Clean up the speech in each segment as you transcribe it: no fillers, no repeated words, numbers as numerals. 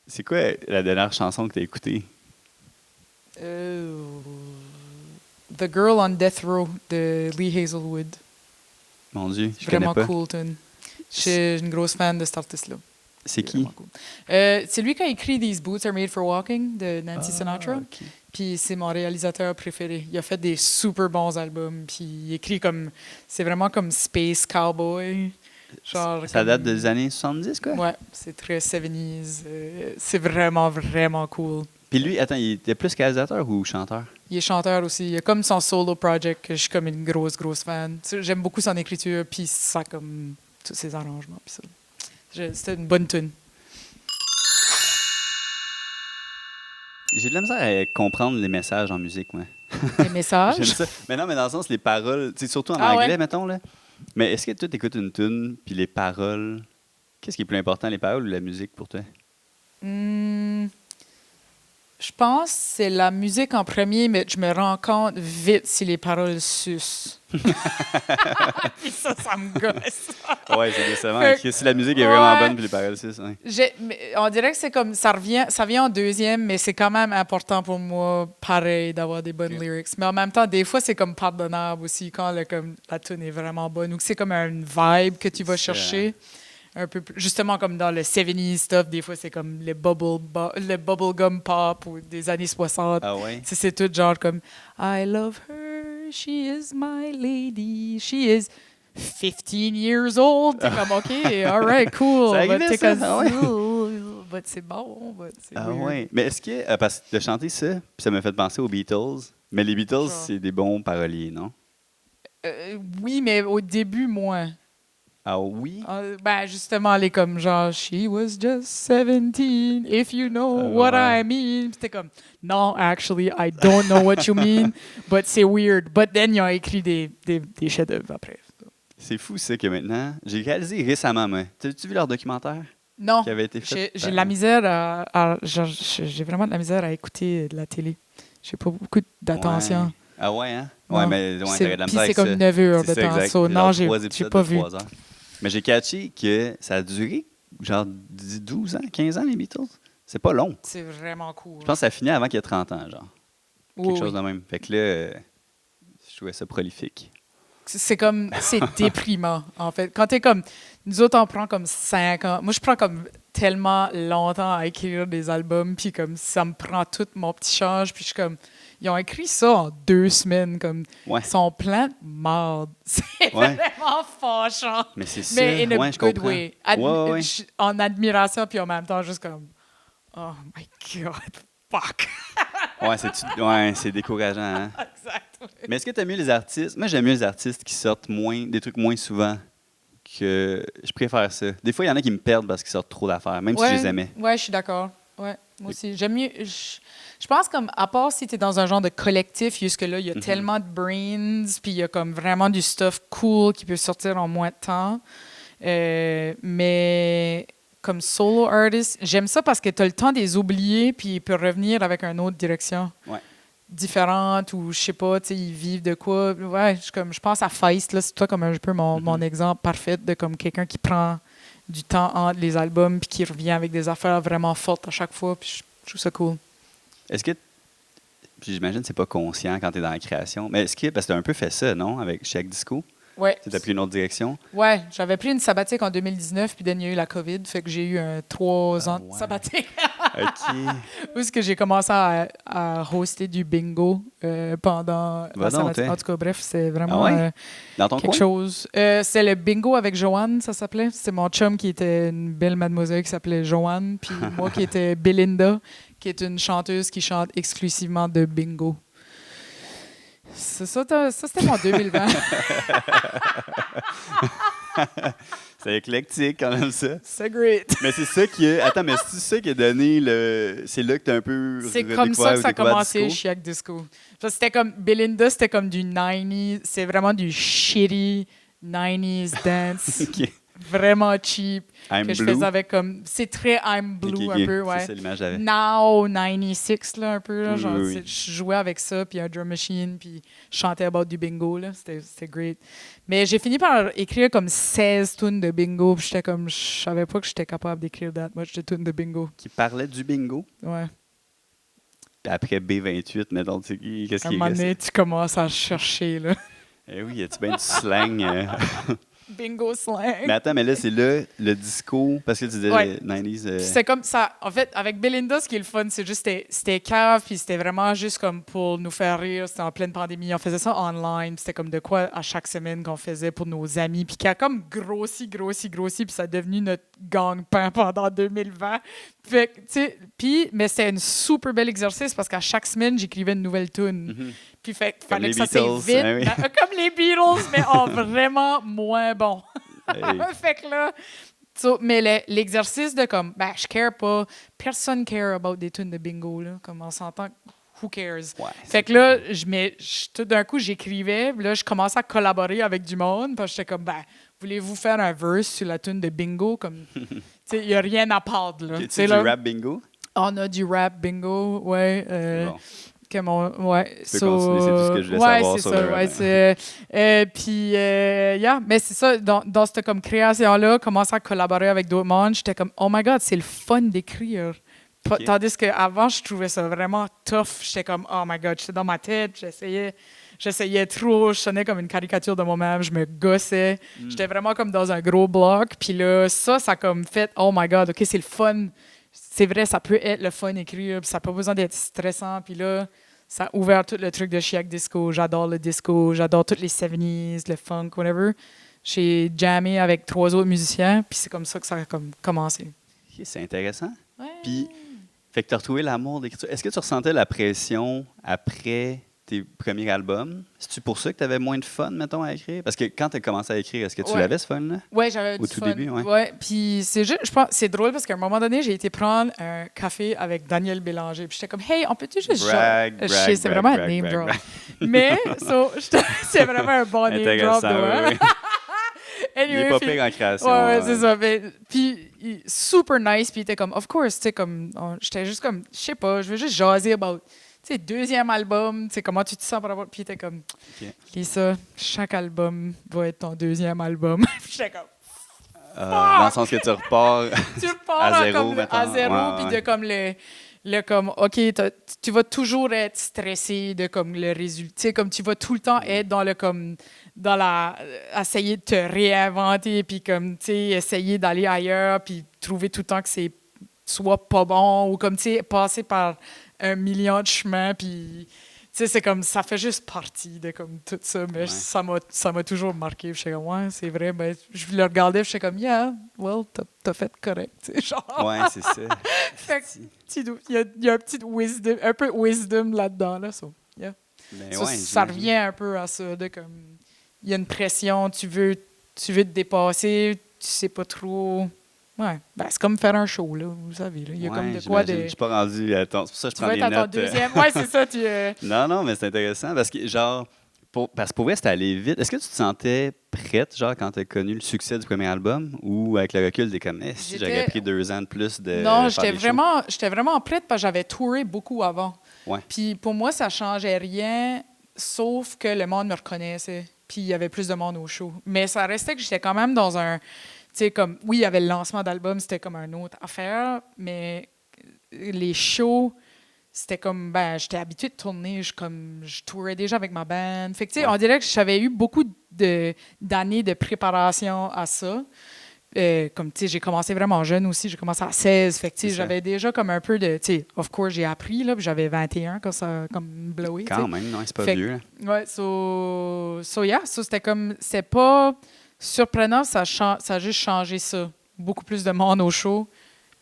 C'est quoi la dernière chanson que t'as écoutée? Euh, The Girl on Death Row de Lee Hazelwood. Mon Dieu, je connais Vraiment pas. cool tune. Je suis une grosse fan de cet artiste-là. C'est qui? Vraiment cool. C'est lui qui a écrit These Boots Are Made for Walking de Nancy Sinatra. OK. Puis c'est mon réalisateur préféré. Il a fait des super bons albums. Puis il écrit comme. C'est vraiment comme Space Cowboy. Genre Ça comme- date des années 70, quoi? Ouais, c'est très 70s. C'est vraiment, vraiment cool. Puis lui, attends, il était plus réalisateur ou chanteur? Il est chanteur aussi. Il a comme son solo project que je suis comme une grosse, grosse fan. Tu sais, j'aime beaucoup son écriture, puis ça comme tous ses arrangements. Puis ça. C'était une bonne tune. J'ai de la misère à comprendre les messages en musique, moi. Les messages. J'aime ça. Mais non, mais dans le sens, les paroles, tu sais, surtout en Ah anglais, ouais? mettons, là. Mais est-ce que toi, t'écoutes une tune, puis les paroles, qu'est-ce qui est plus important, les paroles ou la musique pour toi? Hmm, je pense que c'est la musique en premier, mais je me rends compte vite si les paroles sucent. Puis ça me gosse. Ouais, c'est décevant. Fait que- Si la musique est vraiment ouais. bonne, puis les paroles, c'est ça. Ouais. On dirait que c'est comme ça vient en deuxième, mais c'est quand même important pour moi, pareil, d'avoir des bonnes Ok. lyrics. Mais en même temps, des fois, c'est comme pardonnable aussi quand comme, la tune est vraiment bonne ou que c'est comme une vibe que tu vas chercher. Un peu justement comme dans le 70s stuff, des fois c'est comme le bubblegum pop ou des années 60. Ah ouais? C'est tout genre comme I love her, she is my lady, she is 15 years old. T'es comme OK, all right, cool. Ça But arrivait, t'es ça? comme, Ah ouais? but c'est bon, but c'est Ah weird. ouais. Mais est-ce que, parce que de chanter ça, puis ça m'a fait penser aux Beatles, mais les Beatles, Genre. c'est des bons paroliers, non? Oui, mais au début, moins. Ah oui? Ben, justement, les comme genre, she was just 17, if you know what Ouais. I mean. Puis t'es comme, non, actually, I don't know what you mean, but c'est weird. But then, ils ont écrit des chefs-d'œuvre après. C'est fou, ça, que maintenant. J'ai réalisé récemment, moi. T'as-tu vu leur documentaire Non, qui avait été fait? j'ai de la misère j'ai vraiment de la misère à écouter de la télé. J'ai pas beaucoup d'attention. Ouais. Ah ouais, hein? Non. Ouais, mais ouais, C'est- t'aurais de la puis misère c'est avec comme ça. 9 heures C'est de ça, temps. exact. So, C'est non, genre j'ai 3 épisodes pas de vu. 3 heures. Mais j'ai catché que ça a duré genre 12 ans, 15 ans, les Beatles. C'est pas long. C'est vraiment cool. Je pense que ça finit avant qu'il y ait 30 ans, genre. Quelque Oui, chose oui. de même. Fait que là, je trouvais ça prolifique. C'est déprimant, en fait. Quand t'es comme, nous autres, on prend comme 5 ans. Moi, je prends comme tellement longtemps à écrire des albums, puis comme ça me prend tout mon petit change, puis je suis comme, ils ont écrit ça en 2 semaines, comme, Ouais. ils sont pleins de marde. C'est Ouais. vraiment fâchant. Mais c'est ça. Mais in a ouais, je good comprends. way. Ouais, ouais. En admiration, puis en même temps, juste comme, oh my God, fuck. Ouais, c'est décourageant. Hein? Exact. oui. Mais est-ce que tu aimes mieux les artistes? Moi, j'aime mieux les artistes qui sortent des trucs moins souvent. Que je préfère ça. Des fois, il y en a qui me perdent parce qu'ils sortent trop d'affaires, même si je les aimais. Ouais, je suis d'accord. Ouais, moi aussi. J'aime mieux. Je pense comme, à part si tu es dans un genre de collectif, jusque-là, il y a tellement de brains, puis il y a comme vraiment du stuff cool qui peut sortir en moins de temps. Mais comme solo artist, j'aime ça parce que tu as le temps de les oublier, puis ils peuvent revenir avec une autre direction. Ouais. Différente ou je sais pas, tu sais, ils vivent de quoi. Ouais, je pense à Feist, là, c'est toi comme un peu mon exemple parfait de comme quelqu'un qui prend du temps entre les albums puis qui revient avec des affaires vraiment fortes à chaque fois, puis je trouve ça cool. Est-ce que. Puis j'imagine que c'est pas conscient quand tu es dans la création, mais est-ce que. Parce que tu as un peu fait ça, non? Avec Check Disco? Ouais. Tu as pris une autre direction? Ouais, j'avais pris une sabbatique en 2019, puis then il y a eu la COVID, fait que j'ai eu 3 ans de ouais. sabbatique. OK. Où est-ce que j'ai commencé à hoster du bingo pendant la sabbatique. En tout cas, bref, c'est vraiment Ah ouais? Dans ton quelque coin? chose. C'est le bingo avec Joanne, ça s'appelait. C'est mon chum qui était une belle mademoiselle qui s'appelait Joanne, puis moi qui étais Belinda, qui est une chanteuse qui chante exclusivement de bingo. C'est ça, ça c'était mon 2020. C'est éclectique quand même, ça. C'est great. Mais c'est ça qui est. Attends, mais c'est ça qui a donné le. C'est là que tu as un peu. C'est comme ça que ça a découvert commencé, disco? Chiac Disco. Ça, c'était comme Belinda, c'était comme du 90s, c'est vraiment du shitty 90s dance. OK. vraiment cheap. I'm que je Blue. faisais avec comme. C'est très I'm Blue Ok, un peu, ouais. C'est ça l'image que j'avais. Now 96, là, un peu. Là, Oui, genre, oui, oui. Je jouais avec ça, puis un drum machine, puis je chantais about du bingo, là. C'était great. Mais j'ai fini par écrire comme 16 tunes de bingo, puis j'étais comme. Je savais pas que j'étais capable d'écrire that much de tunes de bingo. Qui parlait du bingo. Ouais. Puis après B28, mettons, qu'est-ce À un qui moment reste? donné, tu commences à chercher, là. Eh oui, y a-tu bien du slang? Bingo slang. Mais attends, mais là, c'est le disco, parce que tu disais Ouais. 90s. Puis c'est comme ça. En fait, avec Belinda, ce qui est le fun, c'est juste c'était cave, puis c'était vraiment juste comme pour nous faire rire. C'était en pleine pandémie. On faisait ça online. Puis c'était comme de quoi à chaque semaine qu'on faisait pour nos amis. Puis qui a comme grossi. Puis ça a devenu notre gang-pain pendant 2020. Fait que, tu sais, mais c'était un super bel exercice parce qu'à chaque semaine, j'écrivais une nouvelle tune. Mhm. Puis fait, Comme fallait les que ça s'aille Beatles, vite. hein, oui. Comme les Beatles, mais en vraiment moins bon. Hey. Fait que là, mais l'exercice de comme, ben, je care pas, personne care about des tunes de bingo, là. Comme on s'entend, who cares? Ouais, Fait que là, tout d'un coup, j'écrivais, puis là, je commençais à collaborer avec du monde, parce que j'étais comme, ben, voulez-vous faire un verse sur la tune de bingo? Comme, tu sais, il n'y a rien à perdre, là. Tu Tu sais, du là, rap bingo? on a du rap bingo, ouais. Bon. Ouais, Tu peux continuer, c'est tout ce que je voulais ouais, savoir c'est sur ça, le rap. ouais, puis, yeah, mais c'est ça, dans cette comme création-là, commencer à collaborer avec d'autres mondes, j'étais comme, oh my God, c'est le fun d'écrire. Ok. Tandis qu'avant, je trouvais ça vraiment tough. J'étais comme, oh my God, j'étais dans ma tête, j'essayais trop, je sonnais comme une caricature de moi-même, je me gossais. J'étais vraiment comme dans un gros bloc. Puis là, ça a comme fait, oh my God, OK, c'est le fun. C'est vrai, ça peut être le fun écrire, puis ça n'a pas besoin d'être stressant. Puis là, ça a ouvert tout le truc de Chiac Disco. J'adore le disco, j'adore toutes les 70s, le funk, whatever. J'ai jammé avec 3 autres musiciens, puis c'est comme ça que ça a comme commencé. Ok, c'est intéressant. Ouais. Puis, fait que tu as retrouvé l'amour d'écriture. Est-ce que tu ressentais la pression après tes premiers albums? C'est-tu pour ça que tu avais moins de fun, mettons, à écrire? Parce que quand tu as commencé à écrire, est-ce que tu Ouais. l'avais, ce fun-là? Ouais, j'avais Au du tout fun. début, ouais. Ouais, puis c'est juste, je pense, c'est drôle parce qu'à un moment donné, j'ai été prendre un café avec Daniel Bélanger. Puis j'étais comme, hey, on peut-tu juste Brag, je brag, sais, c'est brag, vraiment un brag, name brag, drop. brag. Mais, c'est vraiment un bon name drop. Intéressant, De, oui, oui. Il Anyway, est pas puis- pire en création. Ouais, c'est ça. Puis, super nice. Puis il était comme, of course, tu sais, comme, j'étais juste comme, je sais pas, je veux juste jaser about, tu sais, 2e album, tu sais, comment tu te sens par rapport. Puis il était comme, Ok. Lisa, chaque album va être ton 2e album. Puis j'étais comme, Dans le sens que tu repars. tu repars À zéro, comme, à mettons. zéro, Ouais, puis ouais. de comme le comme, OK, tu vas toujours être stressé de comme le résultat. Tu sais, comme tu vas tout le temps être dans le comme, dans la, essayer de te réinventer, puis comme, tu sais, essayer d'aller ailleurs, puis trouver tout le temps que c'est soit pas bon, ou comme, tu sais, passer par 1 million de chemins, puis. Tu sais, c'est comme, ça fait juste partie de comme tout ça, mais Ouais. ça m'a toujours marqué. Puis j'étais comme, ouais, c'est vrai. Ben, je le regardais, puis j'étais comme, yeah, well, t'as fait correct. Tu sais, genre, Ouais, c'est ça. fait que, il y a un petit wisdom, un peu wisdom là-dedans, là. So, yeah. Ben Ça, ouais, ça j'imagine. revient un peu à ça, de comme, il y a une pression, tu veux te dépasser, tu sais pas trop. Ouais, ben, c'est comme faire un show, là, vous savez. Là. Il y a comme Ouais, de quoi j'imagine. de. Je suis pas rendu à ton. C'est pour ça que je Tu prends vas des être à ton notes. 2e. Ouais, c'est ça, Non, non, mais c'est intéressant parce que, genre, parce que pour vrai, c'était allé vite. Est-ce que tu te sentais prête, genre, quand tu as connu le succès du premier album ou avec le recul, t'es comme, si j'aurais J'étais- pris 2 ans de plus de. Non, faire des shows? j'étais vraiment prête parce que j'avais touré beaucoup avant. Ouais. Puis pour moi, ça changeait rien, sauf que le monde me reconnaissait. Puis il y avait plus de monde au show. Mais ça restait que j'étais quand même dans un. Tu sais, comme, oui, il y avait le lancement d'album, c'était comme une autre affaire, mais les shows, c'était comme, ben, j'étais habituée de tourner, je tourais déjà avec ma band. Fait que, tu sais, Ouais. on dirait que j'avais eu beaucoup d'années de préparation à ça. Comme, tu sais, j'ai commencé vraiment jeune aussi, j'ai commencé à 16. Fait que, tu sais, C'est ça. j'avais déjà comme un peu de, tu sais, of course, j'ai appris, là, puis j'avais 21 quand ça a comme blowé, tu sais. Quand même, non, c'est pas Fait que- vieux. Là. Ouais, yeah, c'était comme, c'est pas surprenant, ça a juste changé ça. Beaucoup plus de monde au show,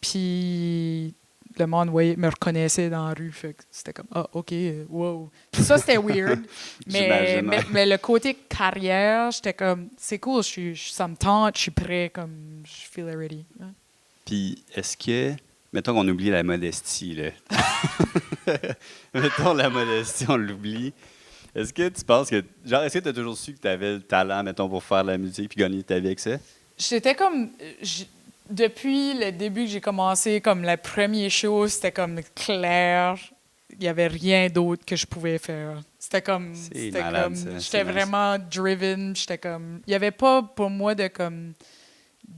puis le monde, ouais, me reconnaissait dans la rue, fait que c'était comme, ah, OK, wow. Ça, c'était weird, J'imagine, ouais. mais le côté carrière, j'étais comme, c'est cool, ça me tente, je suis prêt, comme, je feel ready. Ouais. Puis, est-ce que. Mettons qu'on oublie la modestie, là. Mettons la modestie, on l'oublie. Est-ce que tu penses que. Genre, est-ce que tu as toujours su que tu avais le talent, mettons, pour faire de la musique puis gagner ta vie avec ça? J'étais comme... Depuis le début que j'ai commencé, comme le premier show, c'était comme clair. Il n'y avait rien d'autre que je pouvais faire. C'est malade, ça. J'étais C'est nice. vraiment driven. J'étais comme... Il n'y avait pas pour moi de comme...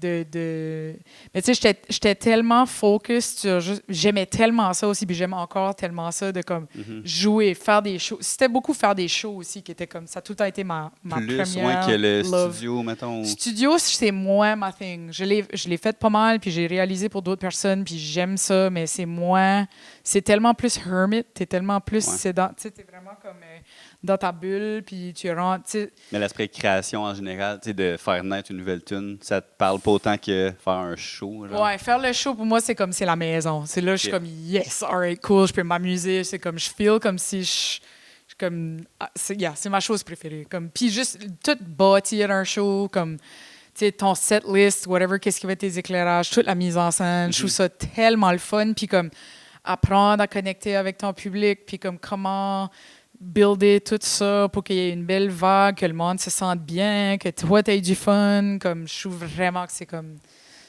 Mais tu sais, j'étais tellement focus sur j'aimais tellement ça aussi, puis j'aime encore tellement ça de comme Mhm. jouer, faire des shows. C'était beaucoup faire des shows aussi qui était comme ça. Tout a été ma Plus première que le love. studio, mettons. Studio, c'est moins ma thing. Je l'ai fait pas mal, puis j'ai réalisé pour d'autres personnes, puis j'aime ça, mais c'est moins... C'est tellement plus hermit, t'es tellement plus... Ouais. Tu sais, t'es vraiment comme dans ta bulle, puis tu rentres... tu sais. Mais l'aspect création en général, tu sais, de faire naître une nouvelle tune, ça te parle pas autant que faire un show. Genre. Ouais, faire le show, pour moi, c'est comme c'est la maison. C'est là, je suis Ok. comme, yes, alright, cool, je peux m'amuser. C'est comme, je feel comme si je comme, c'est ma chose préférée. Comme, puis juste, tout bâtir un show, comme, tu sais, ton set list, whatever, qu'est-ce qui va être tes éclairages, toute la mise en scène, je trouve ça tellement le fun. Puis comme, apprendre à connecter avec ton public, puis comme, comment builder tout ça pour qu'il y ait une belle vague, que le monde se sente bien, que toi, tu aies du fun. Comme, je trouve vraiment que c'est comme...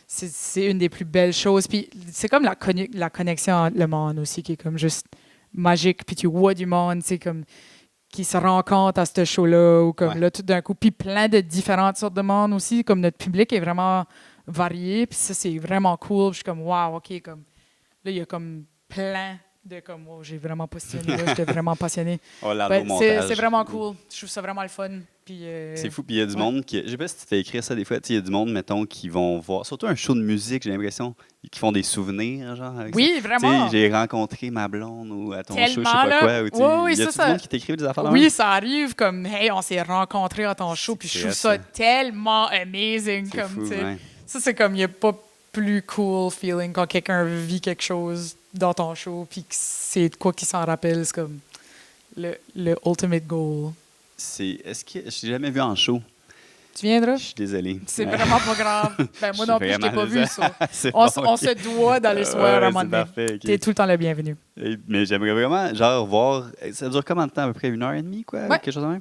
C'est une des plus belles choses. Puis c'est comme la connexion entre le monde aussi qui est comme juste magique. Puis tu vois du monde, c'est comme qui se rencontre à ce show-là ou comme Ouais. là tout d'un coup. Puis plein de différentes sortes de monde aussi. Comme notre public est vraiment varié. Puis ça, c'est vraiment cool. Puis je suis comme, wow, OK. Comme, là, il y a comme plein de comme, oh, j'ai vraiment passionné. J'étais vraiment passionné. On l'a Ouais, au montage. c'est vraiment cool. Je trouve ça vraiment le fun. Puis, C'est fou. Puis il y a du ouais. monde qui. Je sais pas si tu fais écrire ça des fois. Tu sais, il y a du monde, mettons, qui vont voir. Surtout un show de musique, j'ai l'impression. Qui font des souvenirs, genre. Avec Oui, ça. vraiment. Tu sais, j'ai rencontré ma blonde ou à ton show, je sais Tellement, pas là. quoi. Ou, tu sais, Oui, oui, y a ça, du monde qui t'écrivent des affaires là Oui, ça arrive comme, hey, on s'est rencontrés à ton show, puis je C'est trouve hot, ça ça. tellement amazing. C'est Comme, fou, tu sais. ouais. Ça, c'est comme, il n'y a pas plus cool feeling quand quelqu'un vit quelque chose dans ton show, puis que c'est de quoi qu'il s'en rappelle. C'est comme le ultimate goal. Est-ce que je t'ai jamais vu en show? Tu viendras? Je suis désolé. C'est vraiment pas grave. Ben, moi Je non suis plus, je t'ai vraiment pas vu, ça. C'est On, bon, on ok. se doit d'aller se voir à un Ouais, moment c'est donné. parfait. Ok. T'es tout le temps le bienvenu. Mais j'aimerais vraiment, genre, voir. Ça dure combien de temps? À peu près 1 heure et demie, quoi? Ouais. Quelque chose de même?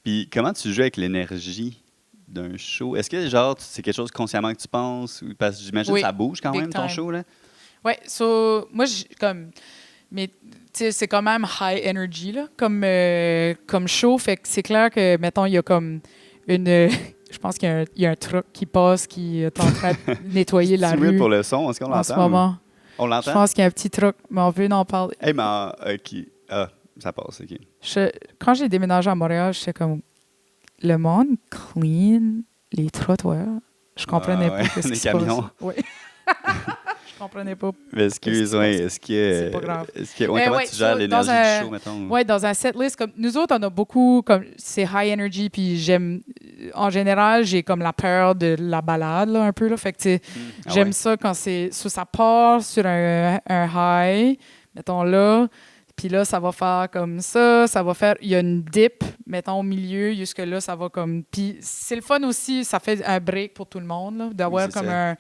Puis comment tu joues avec l'énergie d'un show? Est-ce que, genre, c'est quelque chose consciemment que tu penses? Parce que j'imagine Oui, que ça bouge quand big même, ton time. show, là? Ouais, moi, comme. Mais, tu sais, c'est quand même high energy, là, comme show. Fait que c'est clair que, mettons, il y a comme une. Je pense qu'il y a un truck qui passe qui est en train de nettoyer la C'est weird rue pour le son. Est-ce qu'on en ce l'entend? moment. On Je l'entend? pense qu'il y a un petit truck, mais on veut en parler. Hey, mais OK. Ah, ça passe, OK. Quand j'ai déménagé à Montréal, j'étais comme. Le monde clean les trottoirs. Je comprenais Ah, ouais, pas qu'est-ce les qui se passe. camions. Oui. Je comprenais pas. Mais excuse, Qu'est-ce qui ouais, se passe? est-ce que. C'est pas grave. Ouais, comment ouais, tu gères so, l'énergie dans un- du show, mettons? Ouais, dans un setlist, comme nous autres, on a beaucoup, comme c'est high energy, puis j'aime, en général, j'ai comme la peur de la balade, là, un peu, là. Fait que, tu sais, Ah j'aime ouais. ça quand ça part sur un high, mettons là, puis là, ça va faire comme ça va faire, il y a une dip, mettons, au milieu, jusque là, ça va comme, puis c'est le fun aussi, ça fait un break pour tout le monde, là, d'avoir Oui, c'est comme ça. un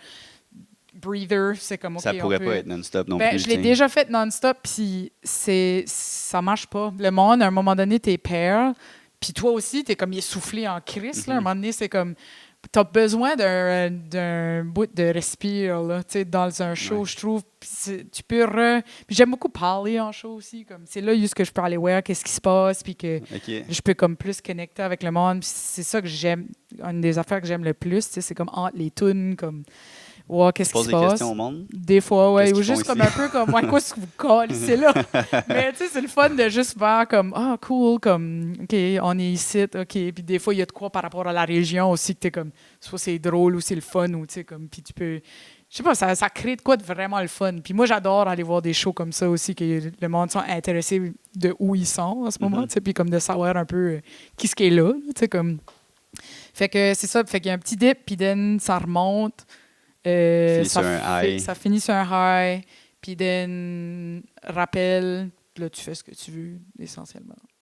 breather, c'est comme, OK, Ça pourrait on peut... pas être non-stop non Ben, plus. je l'ai tu sais. déjà fait non-stop, puis ça marche pas. Le monde, à un moment donné, t'es pair, puis toi aussi, t'es comme essoufflé en crise. Là. À un moment donné, c'est comme... T'as besoin d'un bout de respire là, tu sais, dans un show, Ouais. je trouve. Puis tu peux Puis j'aime beaucoup parler en show aussi. Comme c'est là juste que je peux aller voir qu'est-ce qui se passe, puis que OK. je peux comme plus connecter avec le monde. Puis c'est ça que j'aime. Une des affaires que j'aime le plus, tu sais, c'est comme entre les tunes, comme... Ouais, qu'est-ce qui Pose se des passe? questions au monde. Des fois, ouais. Qu'est-ce Ou qu'ils juste font comme ici? un peu comme, ouais, quoi, ce que vous collez là? Mais tu sais, c'est le fun de juste faire comme, ah, cool, comme, OK, on est ici, OK. Puis des fois, il y a de quoi par rapport à la région aussi que t'es comme, soit c'est drôle ou c'est le fun, ou tu sais, comme, puis tu peux. Je sais pas, ça crée de quoi de vraiment le fun. Puis moi, j'adore aller voir des shows comme ça aussi, que le monde sont intéressés de où ils sont en ce moment, tu sais, puis comme de savoir un peu qui ce qui est là, tu sais, comme. Fait que c'est ça, fait qu'il y a un petit dip, puis then, ça remonte. Finit sur un high. Ça finit sur un high, puis then rappel, puis là tu fais ce que tu veux essentiellement.